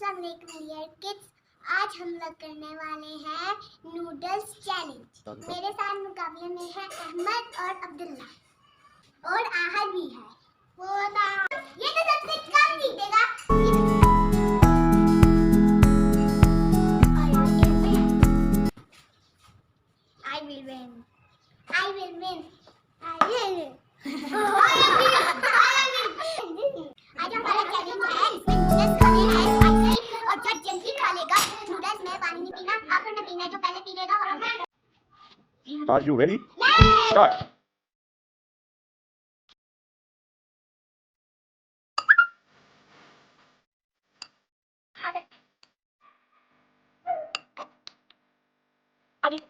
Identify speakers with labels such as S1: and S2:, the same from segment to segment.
S1: अस्सलाम वालेकुम dear kids. आज हम लोग करने वाले हैं नूडल्स चैलेंज। मेरे साथ मुकाबले में है अहमद और अब्दुल्ला और आहद भी है। ये तो सबसे कम जीतेगा। I will win. I will win. I will win. आज हमारा चैलेंज है, इसमें नूडल्स खाने हैं ऐसे ही, और जो जल्दी खा लेगा नूडल्स में पानी नहीं पीना, आखिर में पीना है, जो पहले पी लेगा और हम
S2: Are you ready? Start. What is it?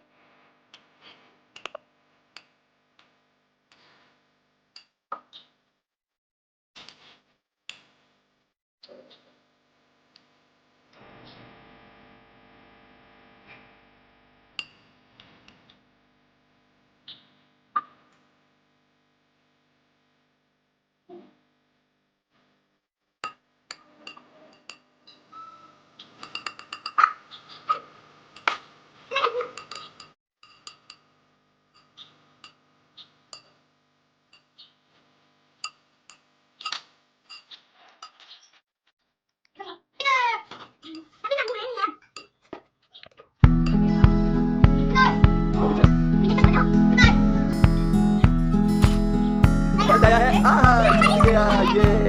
S2: Ah, yeah, yeah.